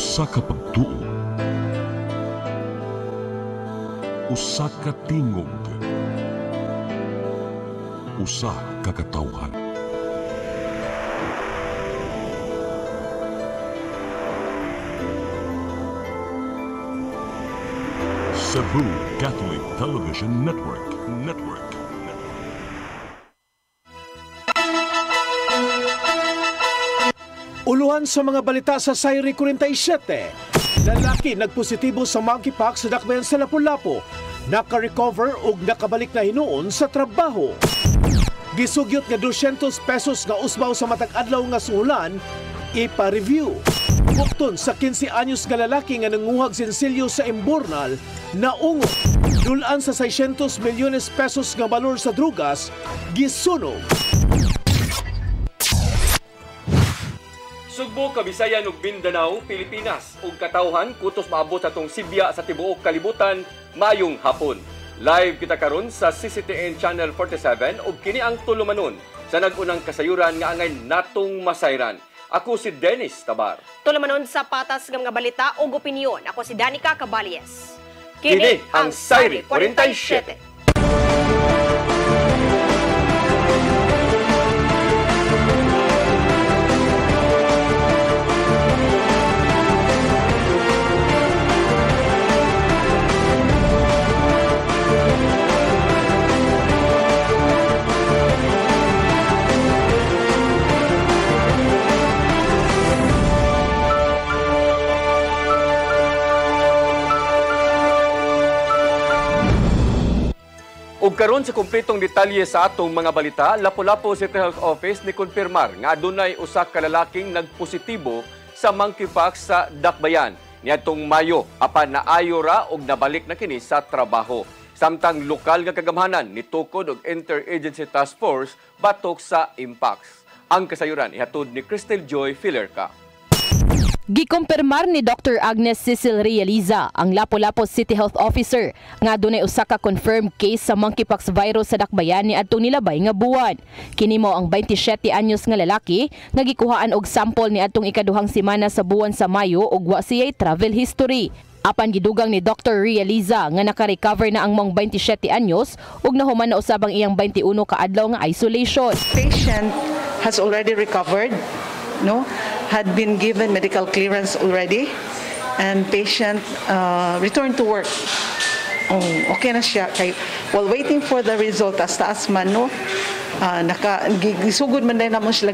Usa ka pagtuo, usa ka tingog, usa ka katawhan. Cebu Catholic Television Network. Uluhan sa mga balita sa Sayri 47. Lalaki nagpositibo sa monkeypox sa dakbayan sa Lapu-Lapu. Naka-recover o nakabalik na hinuon sa trabaho. Gisugyot nga 200 pesos nga usbaw sa matag adlaw nga suhulan, ipa-review. Bukton sa 15 anyos nga lalaki nga nanguhag sensilyo sa Imbornal, naungot. Dulaan sa 600 milyones pesos nga balor sa drugas, gisunog. Sugbo, Kabisayan ug Mindanao, Pilipinas ug katawhan kutos maabot sa tong Sibya sa tibuok kalibutan mayong hapon. Live kita karon sa CCTN Channel 47 ug kini ang tulumanon sa nag-unang kasayuran nga angay natong masayran. Ako si Dennis Tabar. Tulumanon sa patas ng mga balita ug opinyon. Ako si Danica Caballes. Kini ang Sayri 47. Ug karon sa kumpletong detalye sa atong mga balita, Lapu-Lapu City Health Office ni konfirmar nga adunay usa ka lalaking nagpositibo sa monkeypox sa Dakbayan niadtong Mayo apan naayo ra og nabalik na kini sa trabaho. Samtang lokal nga kagamhanan nitukod og Interagency Task Force batok sa Impox. Ang kasayuran ihatod ni Cristel Joy Filerca. Gikumpirmar ni Dr. Agnes Cecil Realiza, ang Lapu-Lapu City Health Officer, nga dunay usa ka confirmed case sa monkeypox virus sa Dakbayan ni adtong nilabay nga buwan. Kini mao ang 27 anyos nga lalaki nga gikuhaan og sample ni adtong ikaduhang semana sa buwan sa Mayo ug wa siya'y travel history. Apan gidugang ni Dr. Realiza nga naka-recover na ang mong 27 anyos ug nahuman na usab ang iyang 21 ka adlaw nga isolation. Patient has already recovered, had been given medical clearance already, and patient returned to work. Okay na siya. While waiting for the result, taas man, gisugod man din naman sila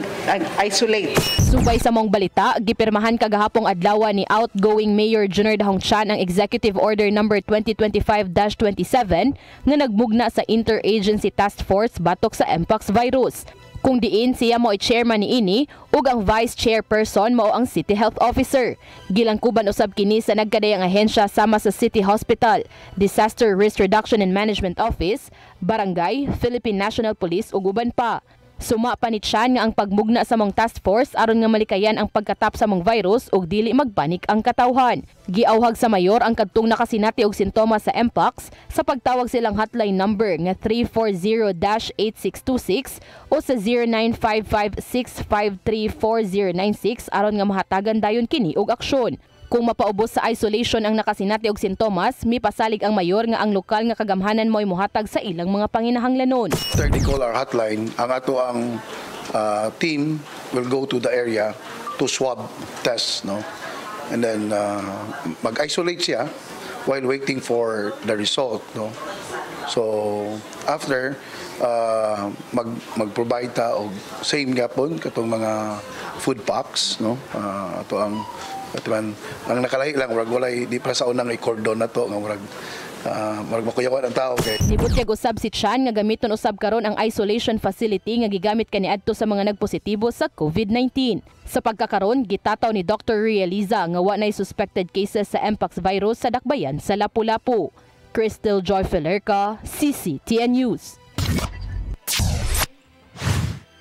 isolate. Subay sa mong balita, gipirmahan kagahapong adlaw ni outgoing Mayor Junior Dahong Chan ang Executive Order No. 2025-27 nga nagmugna sa Interagency Task Force batok sa Mpox virus. Kung diin siya mo ay chairman ni ini ug ang vice chairperson mao ang City Health Officer. Gilangkuban usab kini sa nagkadayang ahensya sama sa City Hospital, Disaster Risk Reduction and Management Office, Barangay, Philippine National Police ug uban pa. Suma pa ni Chan nga ang pagmugna sa mong task force aron nga malikayan ang pagkatap sa mong virus ug dili magpanik ang katawhan. Giawhag sa mayor ang kadtong nakasinati og sintomas sa Mpox sa pagtawag silang hotline number nga 340-8626 o sa 0955-653-4096 aron nga mahatagan dayon kini og aksyon. Kung mapaubos sa isolation ang nakasinati og sintomas, mipasalig ang mayor nga ang lokal nga kagamhanan mo'y muhatag sa ilang mga panginahanglanon. After they call our hotline, ang ato ang team will go to the area to swab test, and then mag-isolate siya while waiting for the result, So after mag-provide ta og same gapon katong mga food packs, ato ang nakalahi lang, walay di pa sa unang i-cordon na to, nga makuyawan ang tao. Nibutyag usab si Chan nga gamiton usab karon ang isolation facility nga gigamit kaniadto sa mga nagpositibo sa COVID-19. Sa pagkakaron, gitataw ni Dr. Realiza nga wa nay suspected cases sa Mpox virus sa Dakbayan sa Lapu-Lapu. Cristel Joy Filerca, CCTN News.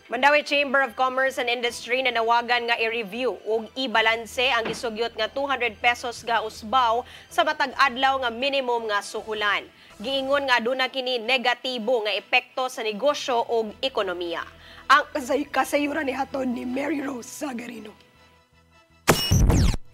Mandawi Chamber of Commerce and Industry na nawagan nga i-review ug i-balanse ang gisugyot nga 200 pesos nga usbaw sa matag adlaw nga minimum nga suhulan. Giingon nga aduna kini negatibo nga epekto sa negosyo ug ekonomiya. Ang kasayuran ni haton ni Mary Rose Sagarino.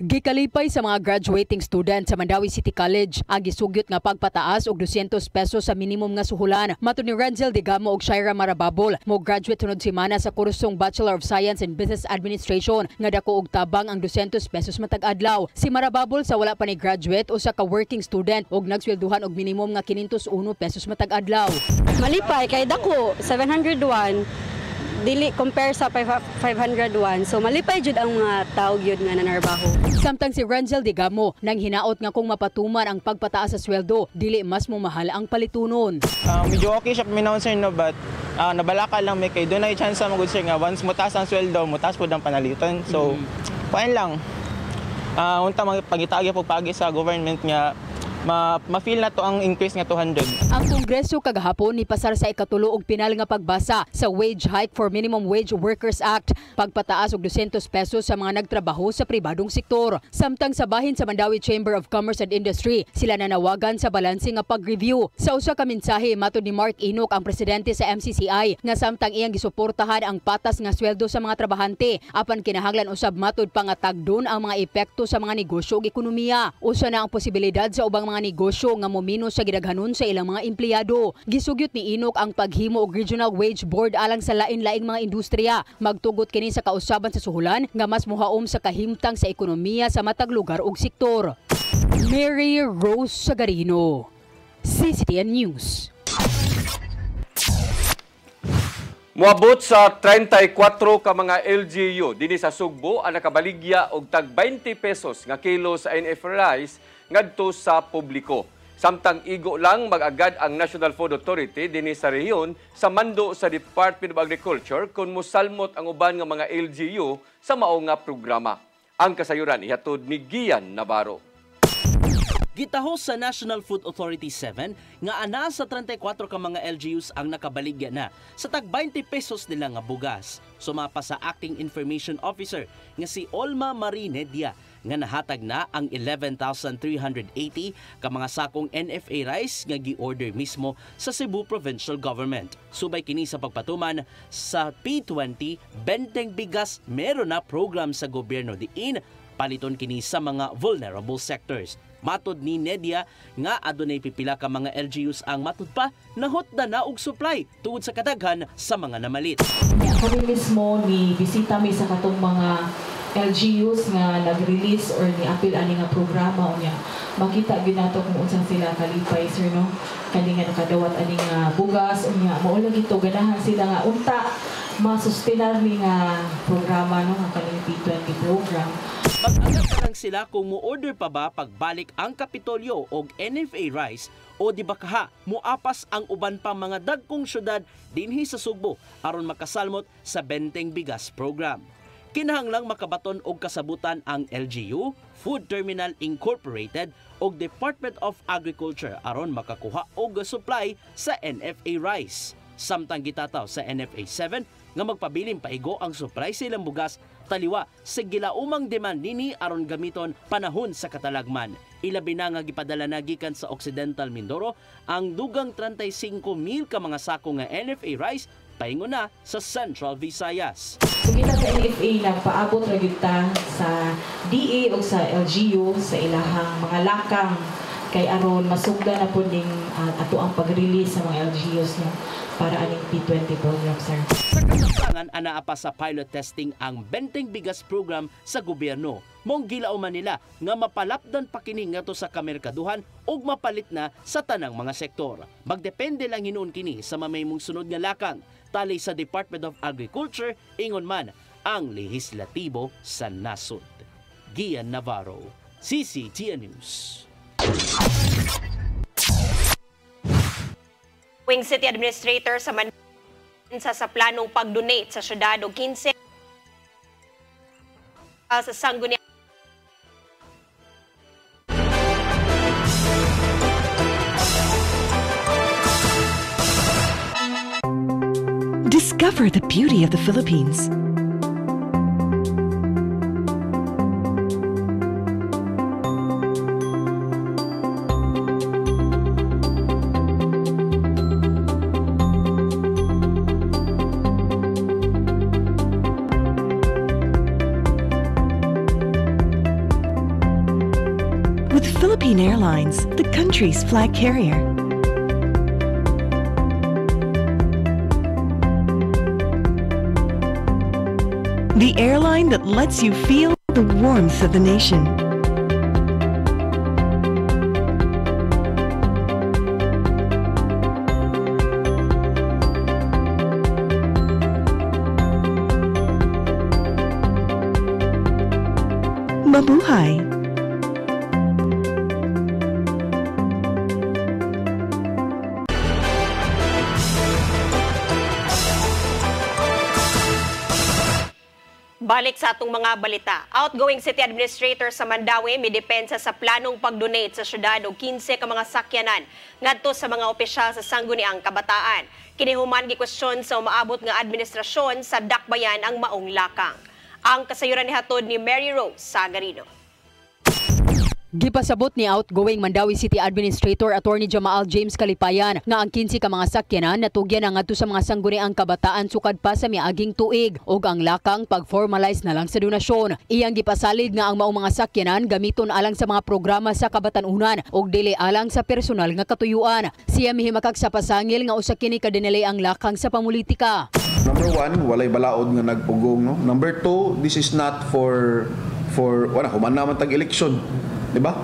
Gikalipay sa mga graduating student sa Mandawi City College ang gisugyot nga pagpataas og 200 pesos sa minimum nga suhulan. Matud ni Renzel Digamo ug Shaira Marababol, mo graduate sunod semana sa kursong Bachelor of Science in Business Administration nga dako og tabang ang 200 pesos matag adlaw. Si Marababol sa wala pa ni graduate usa ka working student ug nagswelduhan og minimum nga 501 pesos matag adlaw. Malipay kay dako 701 dili compare sa 501. So malipay jud ang mga tao gyud nga nanarbaho. Samtang si Renzel Digamo nang hinaot nga kung mapatuman ang pagpataas sa sweldo, dili mas mo mahal ang palitunon. Medyo okay siya paminaw sir no, but nabalaka lang may kay doon ay chance magud sir nga once mutas ang sweldo, mutas pud ang panaliton. So fine lang. Unta pagitagi po pagi sa government nga ma-feel na to ang increase nga 200. Ang Kongreso kagahapon ni pasar sa ikatulo og pinal nga pagbasa sa Wage Hike for Minimum Wage Workers Act, pagpataas og 200 pesos sa mga nagtrabaho sa pribadong sektor. Samtang sa bahin sa Mandawi Chamber of Commerce and Industry, sila nanawagan sa balanse nga pag-review. Sa usa ka mensahe matud ni Mark Inok, ang presidente sa MCCI, nga samtang iyang gisuportahan ang patas nga sweldo sa mga trabahante, apan kinahanglan usab matud pa nga tagdon ang mga epekto sa mga negosyo ug ekonomiya. Usa na ang posibilidad sa ubang mga negosyo nga momino sa gidaghanon sa ilang mga empleyado. Gisugyot ni Inok ang paghimo og Regional Wage Board alang sa lain-laing mga industriya. Magtugot kini sa kausaban sa suhulan nga mas mohaom sa kahimtang sa ekonomiya sa matag lugar ug sektor. Mary Rose Sagarino, CCTN News. Moabot sa 34 ka mga LGU dinhi sa Sugbo ang nakabaligya og tag 20 pesos nga kilo sa NF rice ngadto sa publiko. Samtang igo lang mag-agad ang National Food Authority dinhi sa rehiyon sa mando sa Department of Agriculture kung mosalmot ang uban nga mga LGU sa mao nga programa. Ang kasayuran ihatod ni Gian Navarro. Gitahos sa National Food Authority 7 nga ana sa 34 ka mga LGUs ang nakabaligya na sa tag 20 pesos nila nga bugas. Sumapa sa Acting Information Officer nga si Olma Marinedia nga nahatag na ang 11,380 ka mga sakong NFA rice nga gi-order mismo sa Cebu Provincial Government. Subay kini sa pagpatuman sa P20 benteng bigas, meron na program sa gobyerno diin paliton kini sa mga vulnerable sectors. Matod ni Nedia nga adunay pipila ka mga LGUs ang matud pa nahutda na og supply tungod sa kadaghan sa mga namalit. Kami mismo ni bisita mi sa katong mga LGUs nga nag-release or ni apil ani nga programa unya makita gyud nato kung unsa sila kalipay sir no kani nga nakadawat ani nga bugas unya mao lang ito ganahan sila nga unta masustenar ni nga programa no nga kaning P20 program. Mag-agad pa lang sila kung mo-order pa ba pagbalik ang Kapitolyo o NFA rice o di ba kaha muapas ang uban pa mga dagkong syudad dinhi sa Sugbo aron makasalmot sa benteng bigas program. Kinahanglang makabaton og kasabutan ang LGU, Food Terminal Incorporated o Department of Agriculture aron makakuha og supply sa NFA rice. Samtang gitataw sa NFA 7 nga magpabiling paigo ang supply sa ilang bugas taliwa sa gilaumang demand nini aron gamiton panahon sa katalagman. Ilabi na nga gipadala na gikan sa Occidental Mindoro ang dugang 35,000 ka mga sako nga NFA rice paingon na sa Central Visayas. Kita sa NFA nagpaabot ra gyud ta sa DA o sa LGU sa ilahang mga lakang kay aron masugda na pud ning ato ang pag-release sa mga LGUs no para aning P20 program sir. Sa kasamtangan anaa pa sa pilot testing ang benteng bigas program sa gobyerno. Mong gilauman nila nga mapalapdan pa kini ngadto sa kamerkaduhan ug mapalit na sa tanang mga sektor. Magdepende lang hinuon kini sa mamaymong sunod nga lakang tali sa Department of Agriculture ingon man ang lehislatibo sa nasod. Gian Navarro, CCTN News. Wing City Administrator sa Mansa sa planong pag-donate sa syudad og 15 sa sanggunian. Discover the beauty of the Philippines. Philippine Airlines, the country's flag carrier. The airline that lets you feel the warmth of the nation. Mabuhay! Balik sa atong mga balita. Outgoing City Administrator sa Mandawi may depensa sa planong pag-donate sa syudad og 15 ka mga sakyanan ngadto sa mga opisyal sa Sangguniang Kabataan. Kinihuman gikwestiyon sa umaabot nga administrasyon sa Dakbayan ang maong lakang. Ang kasayuran ni hatod ni Mary Rose Sagarino. Gipasabot ni outgoing Mandawi City Administrator Attorney Jamaal James Kalipayan nga ang 15 ka mga sakyanan natugyan na ngadto sa mga Sangguniang Kabataan sukad pa sa miaging tuig ug ang lakang pag-formalize na lang sa donasyon. Iyang gipasalid nga ang maong mga sakyanan gamiton alang sa mga programa sa kabatanunan ug dili alang sa personal nga katuyuan. Siya mihimakag sa pasangil nga usa kini kadinali ang lakang sa pamulitika. Number 1, walay balaod nga nagpugong, no? Number 2, this is not for human naman tag election. Diba?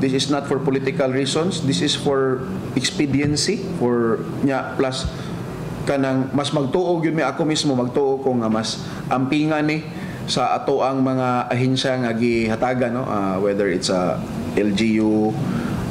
This is not for political reasons. This is for expediency, for nya plus kanang mas magtuo gyud mi ako mismo magtuo ko nga mas ampingan ni sa ato ang mga ahensya nga gihatagan, no? Whether it's a LGU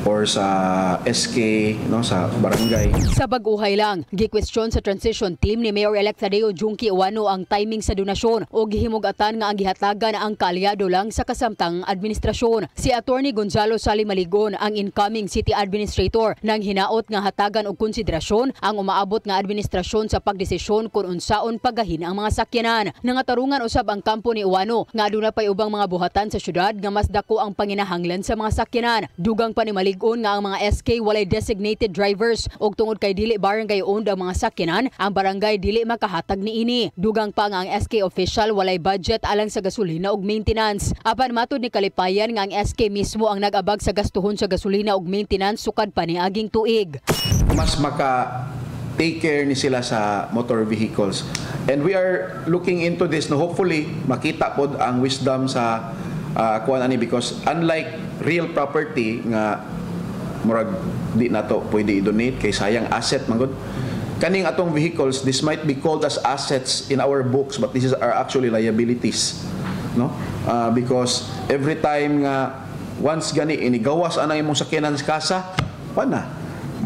or sa SK, no, sa barangay. Sa bag-uhay lang, gikwestiyon sa transition team ni Mayor-elect Tadeo Junki Uwano ang timing sa donasyon o gihimugatan nga ang gihatagan ang kaalyado lang sa kasamtang administrasyon. Si Attorney Gonzalo Sali Maligon, ang incoming city administrator, nang hinaot nga hatagan og konsiderasyon ang umaabot nga administrasyon sa pagdesisyon kung unsaon pagahin ang mga sakyanan. Nangatarungan usab ang kampo ni Uwano nga aduna pay ubang mga buhatan sa syudad nga mas dako ang panginahanglan sa mga sakyanan. Dugang pa ni Maligon nga ang mga SK walay designated drivers ug tungod kay dili barangay owned ang mga sakyanan, ang barangay dili makahatag niini. Dugang pa nga ang SK official walay budget alang sa gasolina ug maintenance. Apan matud ni Kalipayan nga ang SK mismo ang nag-abag sa gastuhon sa gasolina ug maintenance sukad pa niaging tuig. Mas maka take care ni sila sa motor vehicles. And we are looking into this, no, hopefully makita pod ang wisdom sa kuan ani, because unlike real property nga murag di nato pwede i-donate kay sayang asset manggod, kaning atong vehicles, this might be called as assets in our books but this are actually liabilities, no? Because every time nga once gani inigawas ana imong sakyanan sa kasa, pana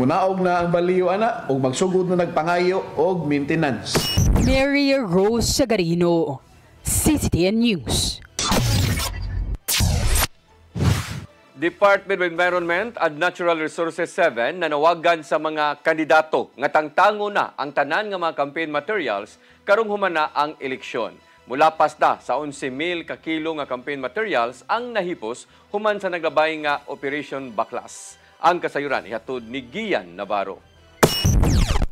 munaog na ang baliyo ana ug magsugod na nagpangayo og maintenance. Mary Rose Sagarino, CCTN News. Department of Environment and Natural Resources 7 nanawagan sa mga kandidato nga tangtango na ang tanan nga mga campaign materials karong humana ang eleksyon. Mulapas na sa 11,000 ka kilo nga campaign materials ang nahipos human sa naglabay nga Operation Baklas. Ang kasayuran ihatod ni Gian Navarro.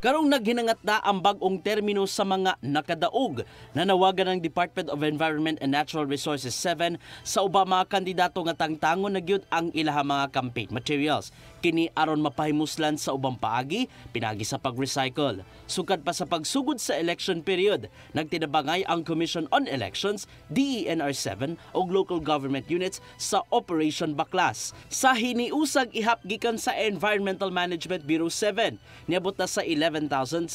Karong naghinangat na ang bag-ong termino sa mga nakadaog, nanawagan ng Department of Environment and Natural Resources 7 sa ubang mga kandidato nga tangtangon na gyud ang ilaha mga campaign materials. Kini aron mapahimuslan sa ubang paagi, pinagi sa pag-recycle. Sukad pa sa pagsugod sa election period, nagtinabangay ang Commission on Elections, DENR7 o local government units sa Operation Baklas. Sa hiniusag ihap gikan sa Environmental Management Bureau 7, niabot na sa 11,724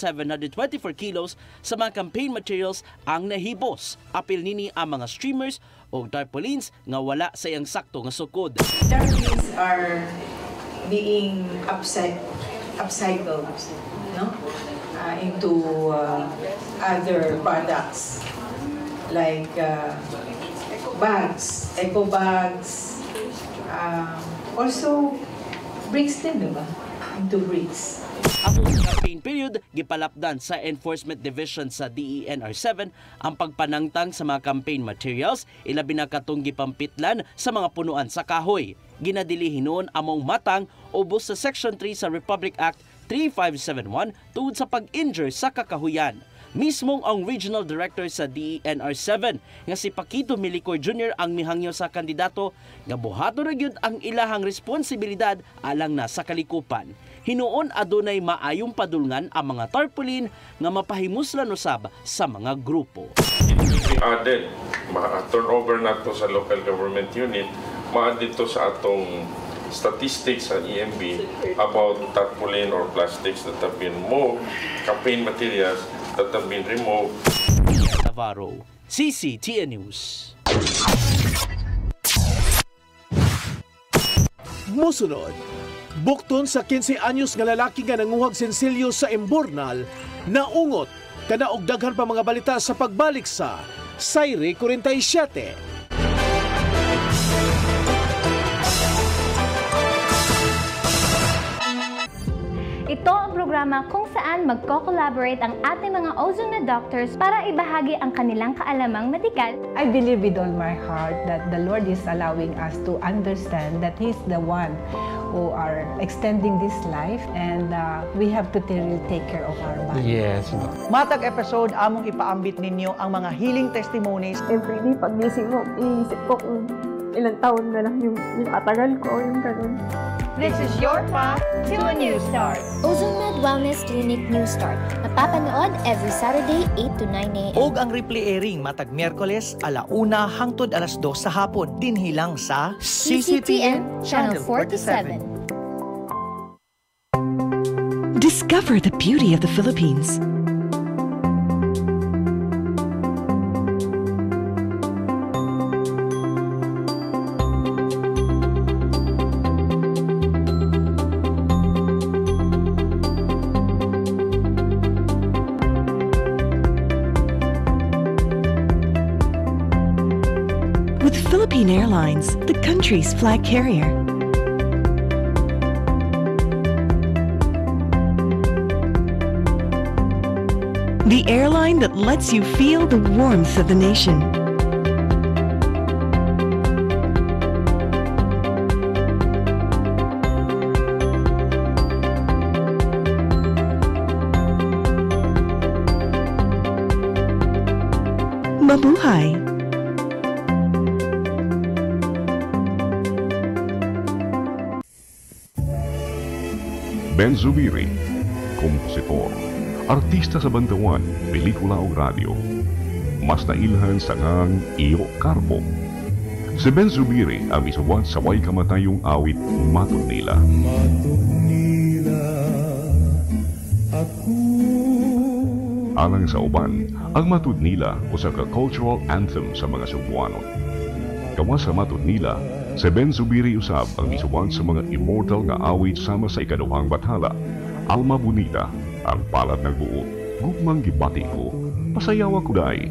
kilos sa mga campaign materials ang nahibos. Apil nini ang mga streamers o tarpaulins nga wala sa iyang sakto nga sukod. Tarpaulins are being upcycled, no? Into other products like bags, eco bags, also bricks din, diba? Into bricks. Ang campaign period, gipalapdan sa Enforcement Division sa DENR7 ang pagpanangtang sa mga campaign materials, ilabi na katong gipampitlan sa mga punuan sa kahoy. Ginadili hinuon among matang ubos sa Section 3 sa Republic Act 3571 tungod sa pag-injure sa kakahuyan. Mismong ang Regional Director sa DENR7 nga si Paquito Milicoy Jr. ang mihangyo sa kandidato nga buhaton ra gyud ang ilahang responsibilidad alang na sa kalikupan. Hinuon adunay maayong padulngan ang mga tarpaulin nga mapahimuslan usab sa mga grupo. Added, turnover nato sa local government unit, ma-add dito sa atong statistics sa EMB about tarpaulin or plastics that have been moved, campaign materials that have been removed. Navarro, CCTN News. Musunod, bukton sa 15 anyos nga lalaki nga nanguhag sensilyo sa Imbornal, naungot kana og daghan pa mga balita sa pagbalik sa Sayri 47. Ito ang programa kung saan magko-collaborate ang ating mga ozone na doctors para ibahagi ang kanilang kaalamang medikal. I believe with all my heart that the Lord is allowing us to understand that He's the one who are extending this life and we have to really take care of our body. Yes. Matag episode, among ipaambit ninyo ang mga healing testimonies. Every day, pag gising mo, iisip ko kung ilang taon na lang yung katagal ko, yung ganun. This is your path to a new start. OzoneMed Wellness Clinic New Start. Napapanood every Saturday, 8 to 9 a.m. Og ang replay airing matag Miyerkules, 1:00 hangtod 2:00 sa hapon. Dinhilang sa CCTN Channel 47. Discover the beauty of the Philippines. With Philippine Airlines, the country's flag carrier. The airline that lets you feel the warmth of the nation. Mabuhay! Ben Zubiri, kompositor, artista sa bantawan, pelikula o radyo. Mas nailhan sa ngang Iyo Carbo. Si Ben Zubiri ang misuwat sa way kamatayong awit Matod Nila. Alang sa uban, ang Matod Nila usa ka cultural anthem sa mga Cebuano. Kawas sa Matod Nila, si Ben Zubiri usab ang misuwat sa mga immortal nga awit sama sa ikaduhang bathala. Alma Bonita, ang palad ng buot, gugmang gibati ko, pasayawa ko day.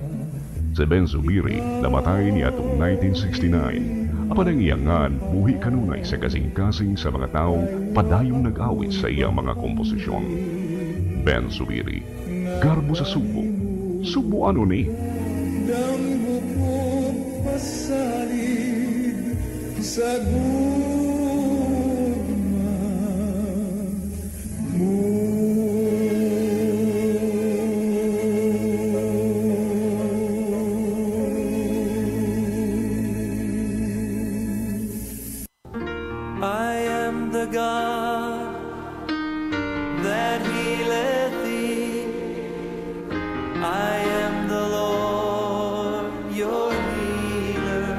Si Ben Zubiri namatay niya atong 1969. Apan ang iyangan, buhi kanunay sa kasing-kasing sa mga taong padayong nag-awit sa iyang mga komposisyon. Ben Zubiri, garbo sa Subo. Subo ano ni? Damgo ko pasalig sa I am the God that healeth thee. I am the Lord, your healer.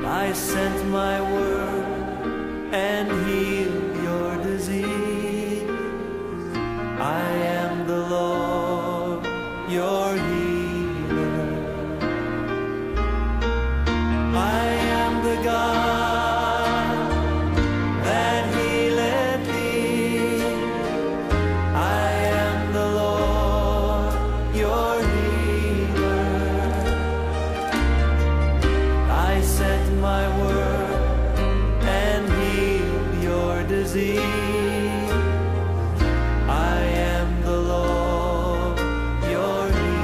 I sent my word and healed your disease. I am the Lord, your healer. I am the God that healeth thee. I am the Lord, your healer. I sent my word and healed your disease. I am the Lord, your healer.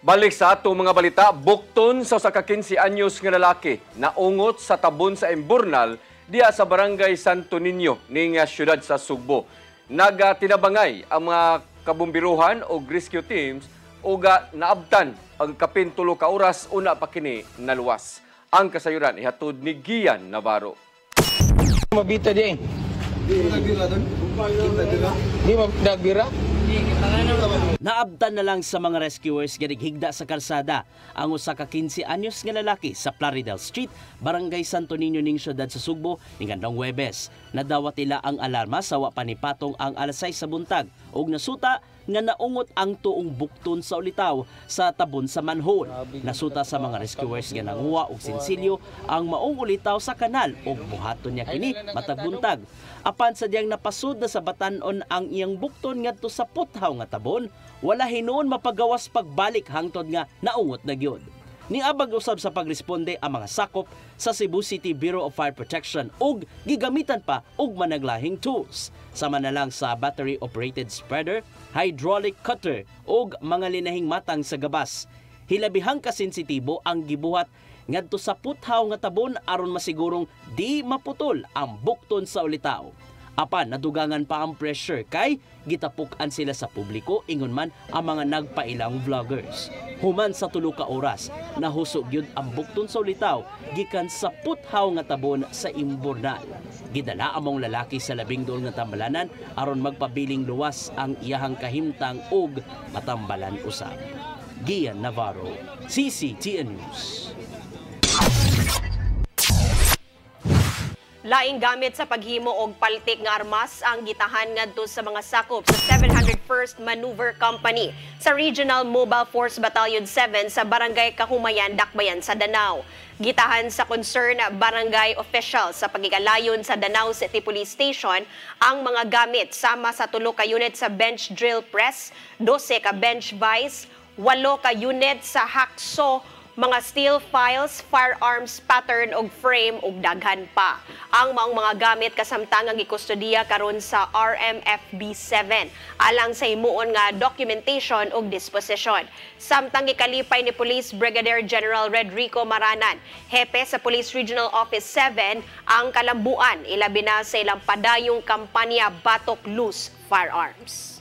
Balik sa atong mga balita, bukton sa usa ka 15 anyos nga lalaki na ungot sa tabon sa Emburnal diha sa barangay Santo Niño ning siyudad sa Sugbo. Nagatinabangay ang mga kabumbiruhan o rescue teams ug naabtan ang kapin 3 ka oras una pa kini naluwas. Ang kasayuran ihatod ni Gian Navarro. Mabita di. Di nagbira doon? Di nagbira? Naabtan na lang sa mga rescuers higda sa kalsada ang usa ka 15 anyos nga lalaki sa Plaridel Street, Barangay Santo Niño ning siyudad sa Sugbo ning adtong Huwebes. Nadawat nila ang alarma sa wa panipatong ang alas 6 sa buntag ug nasuta nga naungot ang tuong bukton sa ulitaw sa tabon sa manhole. Nasuta sa mga rescuers nga nanguha og sinsilyo ang maong ulitaw sa kanal ug buhaton niya kini matag buntag. Apan sadyang napasud na sa batanon ang iyang bukton ngadto sa puthaw nga tabon, wala hinuon mapagawas pagbalik hangtod nga naungot na gyud. Niabag usab sa pagresponde ang mga sakop sa Cebu City Bureau of Fire Protection ug gigamitan pa og managlahing tools. Sama na lang sa battery-operated spreader, hydraulic cutter ug mga linahing matang sa gabas. Hilabihang kasensitibo ang gibuhat ngadto sa puthaw nga tabon aron masigurong di maputol ang bukton sa ulitaw. Apan nadugangan pa ang pressure kay gitapukan sila sa publiko ingon man ang mga nagpailang vloggers. Human sa 3 ka oras nahusog gyud ang bukton sa ulitaw gikan sa puthaw nga tabon sa Emburnal. Gidala among lalaki sa 12 nga tambalanan aron magpabiling luwas ang iyahang kahimtang ug matambalan usab. Gian Navarro, CCTN News. Laing gamit sa paghimo og paltik nga armas ang gitahan ngadto sa mga sakop sa 701st Maneuver Company sa Regional Mobile Force Battalion 7 sa Barangay Kahumayan, Dakbayan sa Danao. Gitahan sa concern barangay official sa pagigalayon sa Danao City Police Station ang mga gamit sama sa 3 ka unit sa bench drill press, 12 ka bench vise, 8 ka unit sa hacksaw, mga steel files, firearms pattern og frame ug daghan pa. Ang mga gamit kasamtangang gikustodiya karon sa RMFB-7 alang sa himuon nga documentation ug disposition. Samtang gikalipay ni Police Brigadier General Redrico Maranan, hepe sa Police Regional Office 7 ang kalambuan ilabi na sa ilang padayong kampanya Batok Loose Firearms.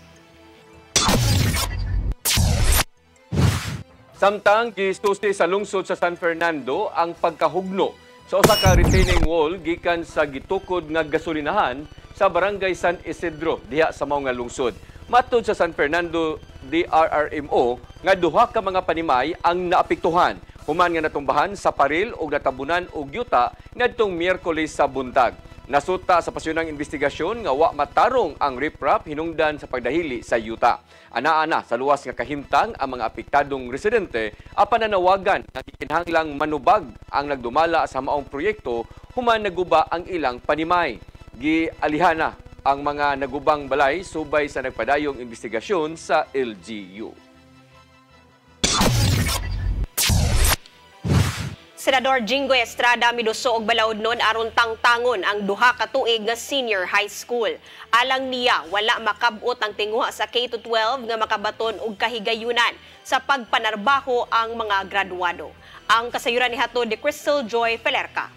Samtang gistusti sa lungsod sa San Fernando ang pagkahugno sa usa ka retaining wall gikan sa gitukod nga gasolinahan sa Barangay San Isidro diha sa mao nga lungsod. Matud sa San Fernando DRRMO nga duha ka mga panimay ang naapektuhan human nga natumbahan sa paril ug natabunan og yuta ngadtong Miyerkules sa buntag. Nasuta sa pasyonang investigasyon nga wa matarong ang riprap hinungdan sa pagdahili sa yuta. Ana-ana sa luwas nga kahimtang ang mga apektadong residente apan nanawagan nga gikinahanglang manubag ang nagdumala sa maong proyekto human naguba ang ilang panimay. Gialihana ang mga nagubang balay subay sa nagpadayong investigasyon sa LGU. Senador Jingo Estrada miduso og balaudnon aron tangtangon ang duha ka tuig nga senior high school. Alang niya wala makabot ang tinguha sa K-12 nga makabaton og kahigayunan sa pagpanarbaho ang mga graduado. Ang kasayuran ni hatod ni Crystal Joy Felerca.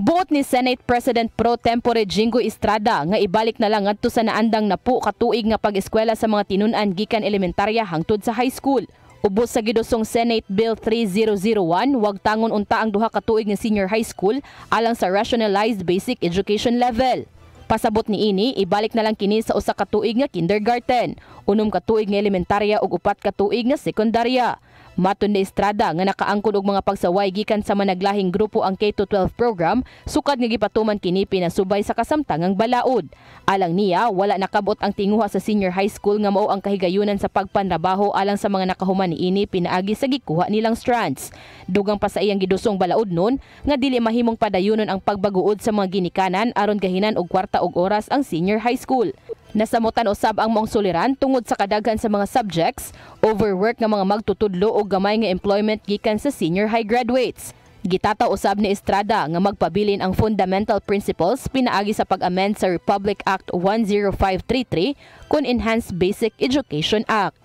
Buot ni Senate President Pro Tempore Jingo Estrada nga ibalik na lang ngadto sa naandang napu ka tuig nga pag-eskwela sa mga tinun-an gikan elementarya hangtod sa high school. Ubos sa gidusong Senate Bill 3001, wag tangon unta ang duha ka tuig nga senior high school alang sa rationalized basic education level. Pasabot ni ini, ibalik na lang kini sa usa ka tuig nga kindergarten, 6 ka tuig nga elementarya ug 4 ka tuig nga sekundarya. Matud ni Estrada nga nakaangkon og mga pagsaway gikan sa managlahing grupo ang K-12 program, sukad nga gipatuman kini pinasubay sa kasamtangang balaod. Alang niya, wala nakabot ang tinguha sa senior high school nga mao ang kahigayunan sa pagpanrabaho alang sa mga nakahuman niini pinaagi sa gikuha nilang strands. Dugang pa sa iyang gidusong balaod nun nga dili mahimong padayunon ang pagbaguod sa mga ginikanan aron gahinan og kwarta og oras ang senior high school. Nasamutan usab ang maong suliran tungod sa kadaghan sa mga subjects, overwork nga mga magtutudlo o gamay nga employment gikan sa senior high graduates. Gitata usab ni Estrada nga magpabilin ang fundamental principles pinaagi sa pag-amend sa Republic Act 10533 kun Enhanced Basic Education Act.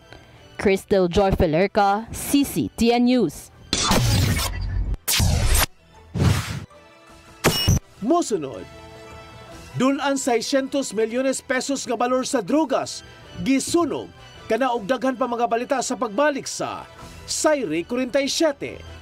Crystal Joy Felerca, CCTN News. Mosunod, dulan 600 milyones pesos nga balor sa drogas, gisunog, kana og daghan pa mga balita sa pagbalik sa Sayri 47.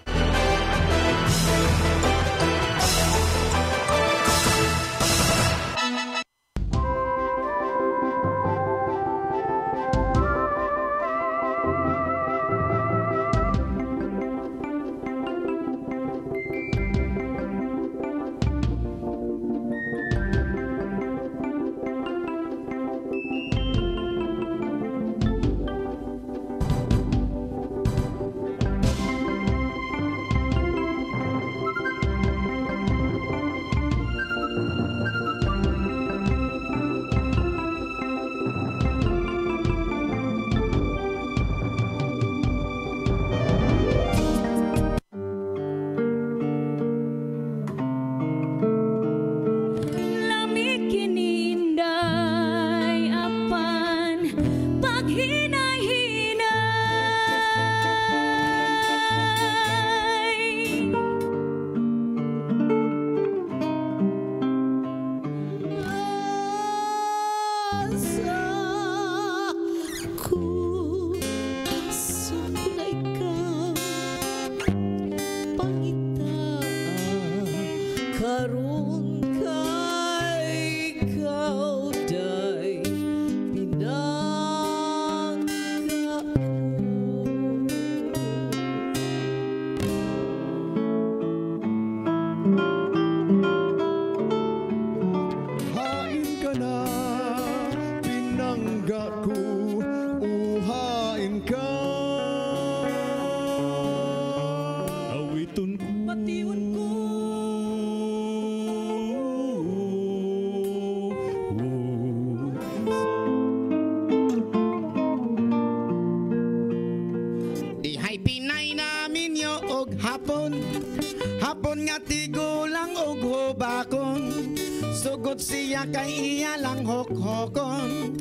Hapon nga tigulang og hubakon, sugod siya kay iya lang hokhokon,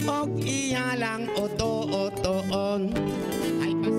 og iya lang oto-otoon. Ay pas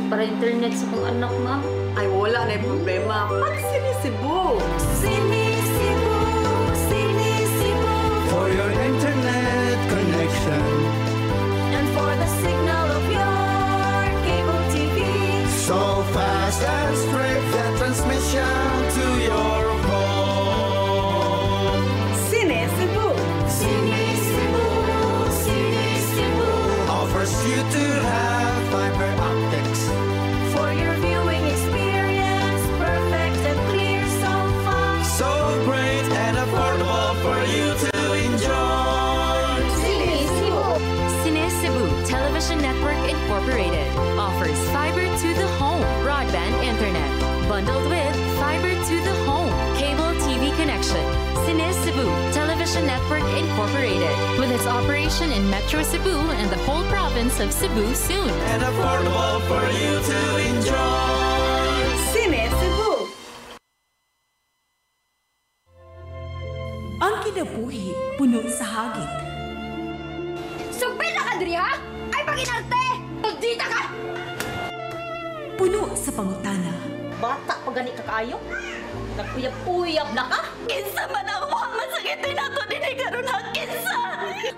para internet sa kong anak, ma'am. Ay, wala na yung problema. Pag Sinisibu! Sinisibu! Sinisibu! For your internet connection And for the signal of your cable TV. so fast and straight, the transmission to your home. Sinisibu! Sinisibu! Sinisibu! Offers you to have fiber optics. For your viewing experience, perfect and clear so far. So great and affordable for you to enjoy. Sinisibu! Sinisibu Television Network Incorporated offers fiber to the home broadband internet bundled with fiber to the home cable TV connection. Sinisibu Television Network Incorporated with its operation in Metro Cebu and the whole province of Cebu soon. And affordable for you to enjoy. Sinisibu! Ang kinabuhi puno sa hagit. Sugpila ka, Dri, ha? Ay, paginarte! Tagdita ka! Puno sa pangutana. Bata pa gani ka kayo? Nagpuyab-uyab na ka? Kinsa man ang mga masakitin nato din ay karoon ha, kinsa!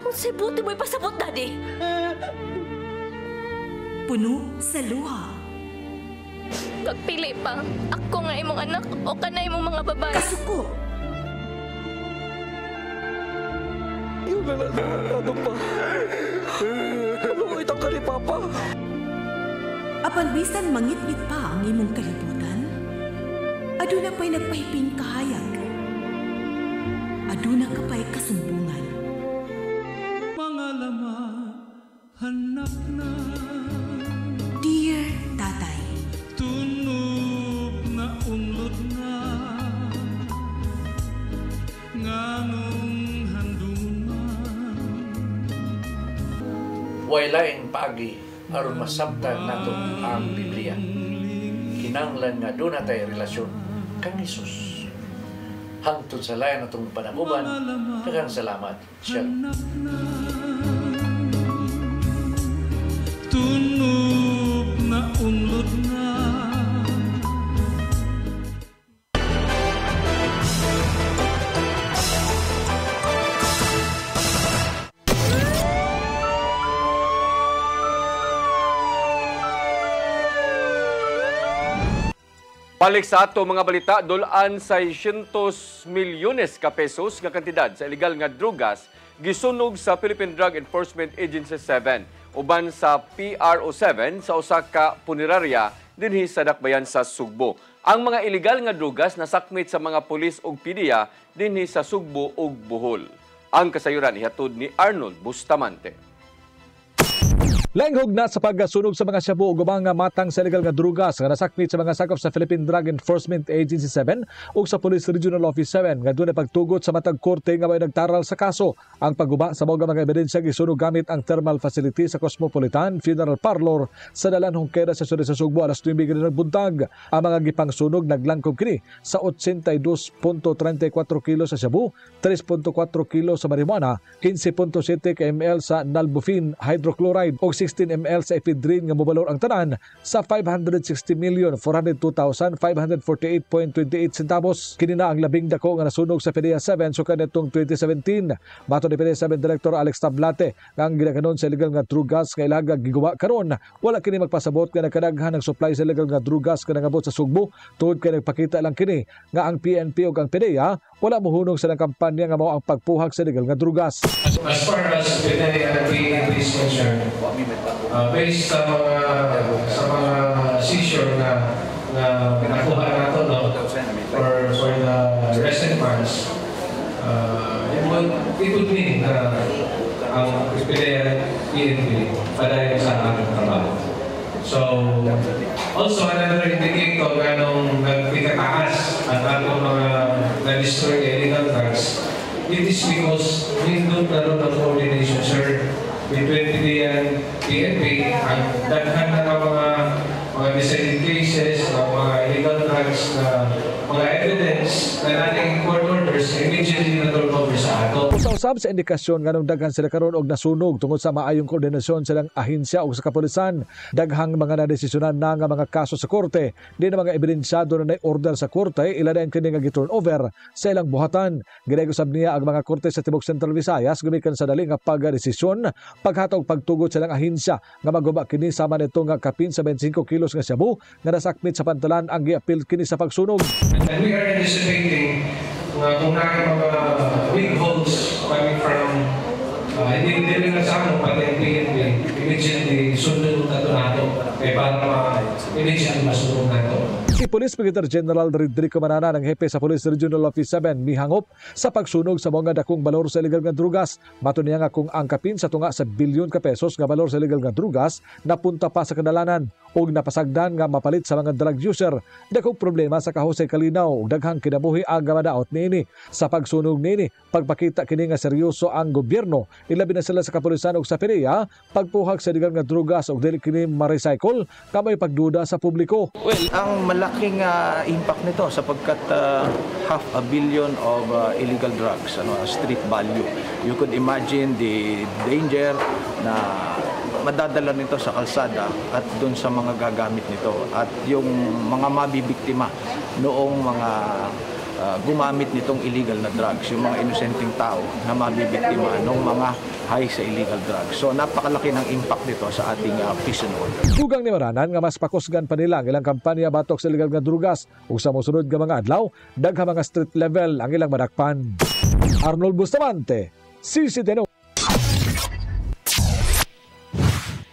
Kung si buti mo'y pasabot, Daddy. puno sa luha. Pagpili pa, ako nga imong anak o kanay imong mga babae. Kasuko. Yung ano pa? Ano itong kani Papa? Apan bisan mangit-ngit pa ang imong kalibutan, aduna pa'y nagpahiping kahayag. Aduna ka pa'y kasumbungan. Mga laman, hanap na. Dear Tatay, Tunog na unlod na. Nganong handuman. Way laing paagi aron masabtan nato ang Biblia. Kinahanglan nga doon natay relasyon kang Hesus. Hangtod sa layan natong panaguban, daghang salamat. Shalom. Tunog na unlod na. Balik sa ato mga balita, dulaan 600 milyones ka pesos nga kantidad sa illegal nga drugas gisunog sa Philippine Drug Enforcement Agency 7 uban sa PRO 7 sa usa ka punerarya dinhi sa Dakbayan sa Sugbo. Ang mga illegal nga drugas nasakmit sa mga pulis ug PDEA dinhi sa Sugbo ug Bohol. Ang kasayuran ihatod ni Arnold Bustamante. Lenghog na sa pagsunog sa mga shabu ug mga matang sa illegal nga drugas nga nasakmit sa mga sakop sa Philippine Drug Enforcement Agency 7 ug sa Police Regional Office 7 nga dunay pagtugot sa matag korte nga may nagtaral sa kaso. Ang pagguba sa mga ebidensya gisunog gamit ang thermal facility sa Cosmopolitan Funeral Parlor sa Dalan Hongkera sa Sud sa Sugbo alas 9 ng buntag. Ang mga gipang sunog naglangkob kini sa 82.34 kilo sa shabu, 3.4 kilo sa marijuana, 15.7 kml sa nalbuphine hydrochloride ug 16 ml sa ephedrine nga mobalor ang tanan sa 560,402,548.28 centavos. Kini na ang labing dako nga nasunog sa PDEA 7 sukad nitong 2017. Mato ni PDEA 7 Director Alex Tablate nga ang ginakanon sa illegal nga drugas nga ilaga giguba karon wala kini magpasabot nga nagkadaghan ng supply sa illegal nga drugas nga nangabot sa Sugbo tungod kay nagpakita lang kini nga ang PNP ug ang PDEA wala mohunong sa kampanya nga mao ang pagpuhag sa illegal nga drugas. As far as PDEA and PNP is concerned, based sa mga seizure na nakuha nato for the recent months, it would mean na ang PDEA PNP padayon sa ating trabaho. So, also another indicator na nung nagpitataas ang atong mga na-destroy illegal drugs, it is because nindot na rin ang coordination, sir, between PDEA and PNP. Ang daghan na mga decided cases, mga illegal drugs na mga evidence na nating court orders immediately na turnover sa ato. Usab sa indikasyon nga nung daghan sila karon og nasunog tungod sa maayong koordinasyon silang ahensya ug sa kapulisan. Daghang mga nadesisyonan na nga mga kaso sa korte, di na mga ebidensyado na order sa korte, ila na kini nga gi-turnover sa ilang buhatan. Ginagusab niya ang mga korte sa Tibok Central Visayas gumikan sa dali nga pagdesisyon paghatag pagtugot silang ahensya nga maguba kini sama nito nga kapin sa 25 kilos nga shabu nga nasakmit sa pantalan ang giapil kini sa pagsunog. And we are anticipating kung mga big holes coming from hindi na sa among pati ang PNP immediately sunod nato kay para immediately masunog nato. Si Police Brigadier General Rodrigo Manana ng hepe sa Police Regional Office 7 mihangop sa pagsunog sa mga dakong balor sa illegal nga drugas. Mato niya nga kung ang kapin sa tunga sa bilyon ka pesos nga balor sa illegal nga drugas napunta pa sa kadalanan ug napasagdan nga mapalit sa mga drug user. Dakong problema sa kahusay kalinaw ug daghang kinabuhi ang madaot niini. Sa pagsunog niini, pagpakita kini nga seryoso ang gobyerno, ilabi na sila sa kapulisan ug sa PDEA, pagpuhag sa illegal nga drugas ug dili kini ma-recycle, kamay pagduda sa publiko. Well, ang malaking impact nito sapagkat $500 million of illegal drugs, street value. You could imagine the danger na madadala nito sa kalsada at doon sa mga gagamit nito at yung mga mabibiktima noong mga gumamit nitong illegal na drugs, yung mga inosenteng tao na mabibiktima ng mga high sa illegal drugs. So napakalaki ng impact nito sa ating peace and order. Dugang ni Maranan nga mas pakusgan pa nila ang ilang kampanya batok sa illegal nga drugas ug sa mosunod nga mga adlaw, dagha mga street level ang ilang madakpan. Arnold Bustamante, CCTV.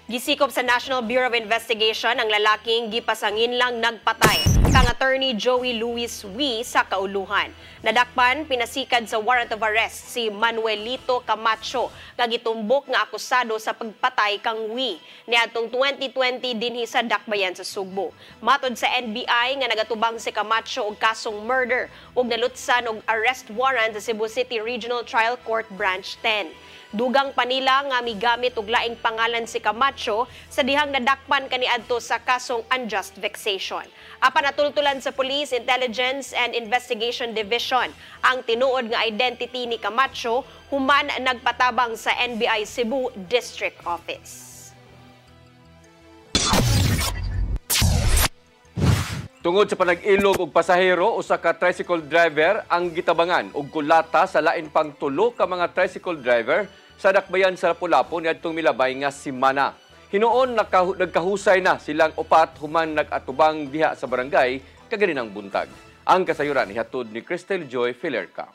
Gisikop sa National Bureau of Investigation ang lalaking gipasangin lang nagpatay kang attorney Joey Luis Wee sa Kauluhan. Nadakpan pinasikad sa warrant of arrest si Manuelito Camacho nga gitumbok nga akusado sa pagpatay kang Wee niadtong 2020 dinhi sa Dakbayan sa Sugbo. Matod sa NBI nga nagatubang si Camacho og kasong murder ug nalutsan og arrest warrant sa Cebu City Regional Trial Court Branch 10. Dugang pa nila nga migamit og laing pangalan si Camacho sa dihang nadakpan kaniadto sa kasong unjust vexation. Apan natultulan sa Police Intelligence and Investigation Division ang tinuod nga identity ni Camacho human nagpatabang sa NBI Cebu District Office. Tungod sa panag-ilog og pasahero, usa ka tricycle driver ang gitabangan og kulata sa lain pang tulo ka mga tricycle driver sa Dakbayan sa Lapu-Lapu niadtong milabay nga semana. Hinuon nagkahusay na silang upat human nag-atubang diha sa barangay kaganinang buntag. Ang kasayuran ihatod ni Cristel Joy Filerca.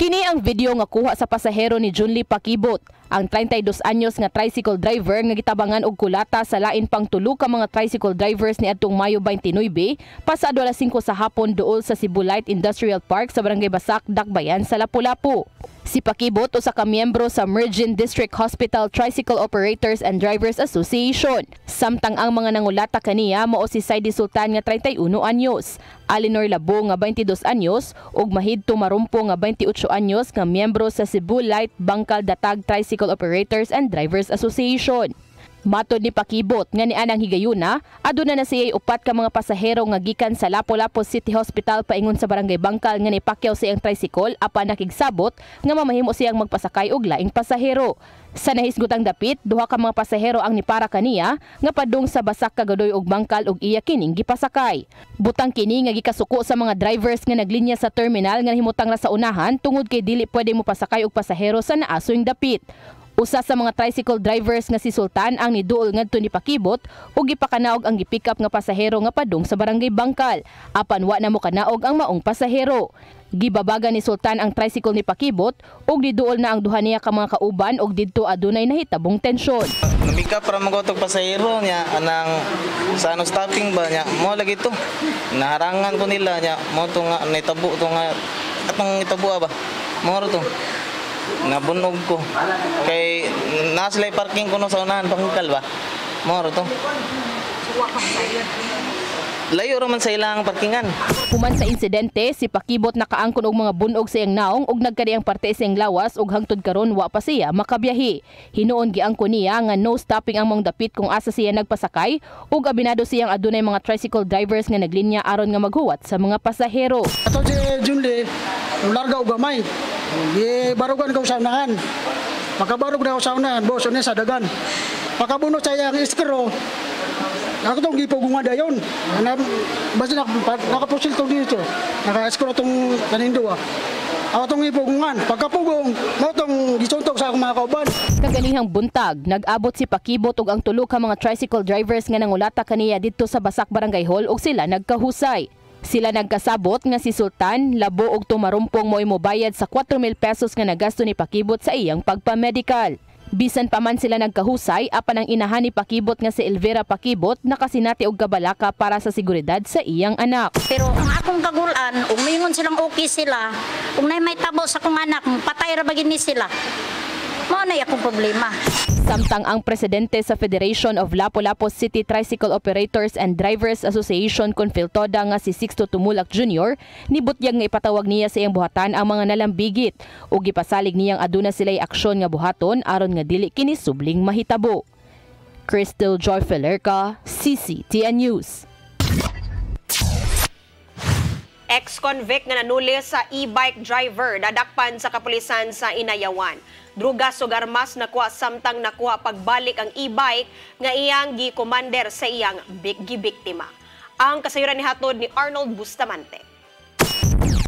Kini ang video nga kuha sa pasahero ni Junli Pakibot, ang 32 anyos nga tricycle driver nga gitabangan og kulata sa lain pang tulo ka mga tricycle drivers niadtong Mayo 29 pasado alas 5 sa hapon duol sa Cebu Light Industrial Park sa Barangay Basak, Dakbayan sa Lapu-Lapu. Si Pakibot usa ka miyembro sa Mergin District Hospital Tricycle Operators and Drivers Association. Samtang ang mga nangulata kaniya mao si Saidi Sultan nga 31 anyos, Alinor Labo nga 22 anyos ug Mahidto Marumpo nga 28 anyos nga miyembro sa Cebu Light Bangkal Datag Tricycle Operators and Drivers Association. Matod ni Pakibot nga nian ang higayuna, aduna na siya'y upat ka mga pasahero nga gikan sa Lapu-Lapu City Hospital paingon sa Barangay Bangkal nga nipakyaw siyang tricycle apan nakigsabot nga mamahimo siyang magpasakay og laing pasahero. Sa nahisgutang dapit, duha ka mga pasahero ang nipara kaniya nga padung sa Basak, Kagadoy ug Bangkal ug iya kining gipasakay. Butang kini nga gikasuko sa mga drivers nga naglinya sa terminal nga nahimutang ra sa unahan tungod kay dili pwede mo pasakay og pasahero sa naasoyng dapit. Usa sa mga tricycle drivers nga si Sultan ang niduol ngadto ni Pakibot ug gipakanaog ang gipick up nga pasahero nga padung sa Barangay Bangkal apan wa na mo kanaog ang maong pasahero. Gibabaga ni Sultan ang tricycle ni Pakibot ug diduol na ang duha niya ka mga kauban ug didto adunay nahitabong tensyon. Namika para magotog pasahero niya anang sa ano stopping ba niya mo lagi to. Naharangan ko nila niya mo to nga nitabo to nga atong itabo ba. Mo to. Nabunog ko kay naslay parking ko no sa unahan Bangkal ba moro to layo raman sa ilang parkingan. Human sa insidente, si Pakibot nakaangkon og mga bunog sa iyang naong ug nagkadi ang parte sa iyang lawas ug hangtod karon wa pa siya makabiyahe. Hinuon giangkon niya nga no stopping ang mong dapit kung asa siya nagpasakay ug abinado siyang adunay mga tricycle drivers nga naglinya aron nga maghuwat sa mga pasahero. Ato si Junli larga og gamay. Di barugan ka sa unahan. Makabarog na ako sa unahan, boss, unya sa dagan. Pagkabunot sa iyang iskero, ako itong gipugungan na yun. Basta nakapusil itong dito. Naka-iskero itong kanindo. Ako itong gipugungan. Pagkapugong, ako itong gisuntok sa akong mga kauban. Kaganihang buntag, nag-abot si Pakibot ug ang tulo ka mga tricycle drivers nga nangulata kaniya dito sa Basak Barangay Hall ug sila nagkahusay. Sila nagkasabot nga si Sultan, Labo ug Tumarumpong mo'y mobayad sa 4,000 pesos nga nagasto ni Pakibot sa iyang pagpamedikal. Bisan pa man sila nagkahusay, apan ang inahan ni Pakibot nga si Elvira Pakibot nakasinati og kabalaka para sa seguridad sa iyang anak. Pero ang akong kagulan, umingon silang okay sila, kung may tabo sa kong anak, patay ra bagin ni sila. Mao na akong problema. Samtang ang presidente sa Federation of Lapu-Lapu City Tricycle Operators and Drivers Association Confiltoda nga si Sixto Tumulak Jr. nibutyag nga ipatawag niya sa iyang buhatan ang mga nalambigit ug gipasalig niyang aduna sila'y aksyon nga buhaton aron nga dili kini subling mahitabo. Cristel Joy Filerca, CCTN News. Ex-convict nga nanuli sa e-bike driver dadakpan sa kapulisan sa Inayawan. Drugas ug armas nakuha samtang nakuha pagbalik ang e-bike nga iyang gi-commander sa iyang gibiktima. Ang kasayuran ni hatod ni Arnold Bustamante.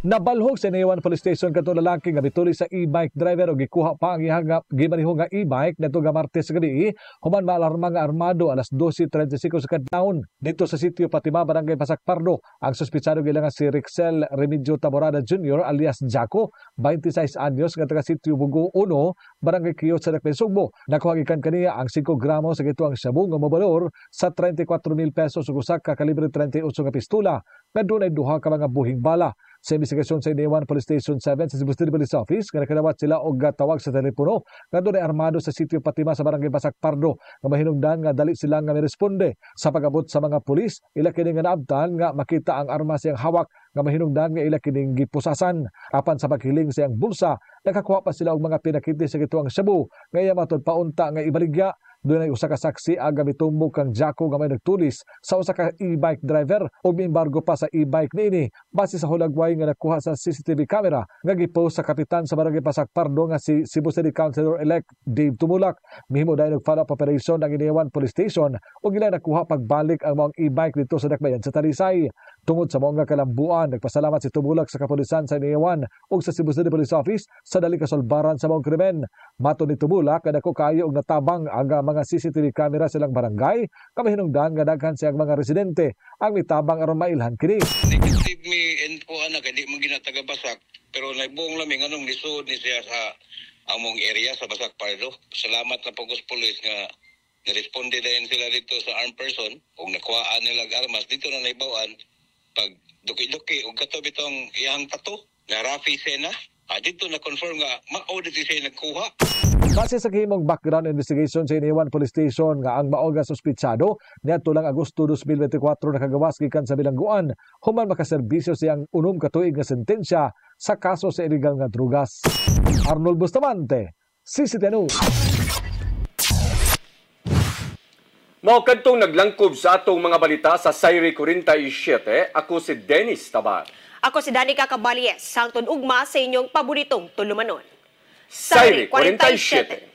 Nabalhog sa Iniwan Police Station katong lalaki nga mituli sa e-bike driver o gikuha pa ang iyang gimaniho nga e-bike nato nga Martes gabi human maalarma nga armado alas 12:35 sa kadlawon dito sa sitio Fatima, Barangay Basak Pardo. Ang suspitsado gila nga si Rixel Remigio Taborada Jr. alias Jaco, 26 anyos nga taga sitio Bugo 1, Barangay Quiyot sa Dakbayan, Sugbo. Nakuha gikan kaniya ang 5 gramos sa gituang shabu nga mobalor sa 34,000 pesos ug usa ka kalibre 38 nga pistola nga dunay duha ka mga buhing bala. Sa investigasyon sa Iniwan Police Station 7 sa Cebu City Police Office, nga nakadawat sila og tawag sa telepono nga doon ay armado sa sitio Fatima sa Barangay Basak Pardo nga mahinungdan nga dali sila nga miresponde. Sa pag-abot sa mga pulis, ila kini nga naabtan nga makita ang arma siyang hawak nga mahinungdan nga ila kining gipusasan. Apan sa paghiling siyang bulsa, nakakuha pa sila og mga pinakiti sa gituang shabu nga iya matod paunta nga ibaligya. Doon ay usa ka saksi aga mitumbok kang Jaco nga may nagtulis sa usa ka e-bike driver ug miembargo pa sa e-bike niini base sa hulagway nga nakuha sa CCTV camera nga gipost sa kapitan sa Barangay Basak Pardo nga si Cebu City Councilor-elect Dave Tumulak. Mihimo dahil follow-up operation ng Iniwan Police Station ug ila nakuha pagbalik ang mga e-bike dito sa Dakbayan sa Talisay. Tungod sa mga kalambuan, nagpasalamat si Tumulak sa kapulisan sa Iniwan ug sa Cebu City Police Office sa dali kasolbaran sa mga krimen. Mato ni Tumulak kadako kayo og natabang ang mga CCTV camera silang barangay, kamahinungdan nga daghan siyang mga residente ang mitabang aron mailhan kini. Negative mi info anak hindi mo ginataga Basak pero naibong laming anong lisod ni siya sa among area sa Basak Pardo. Salamat na pagos police nga niresponde dayon sila dito sa armed person ug nakuhaan nila armas dito na naibawaan pag duki-duki ug kato bitong iyang tato na Rafi Sena. Dito na confirm nga mao-audit siya nagkuha. Base sa gihimong background investigation sa Iniwan Police Station nga ang mao nga suspitsado niadto lang Agosto 2024 nakagawas gikan sa bilangguan human makaserbisyo siyang 6 ka tuig nga sentensya sa kaso sa illegal nga drugas. Arnold Bustamante, CCTV. Mao kadtong naglangkob sa atong mga balita sa Sayri 47, ako si Dennis Tabar. Ako si Danica Caballes, sangtod ugma sa inyong paboritong tulumanon. Sayri 47.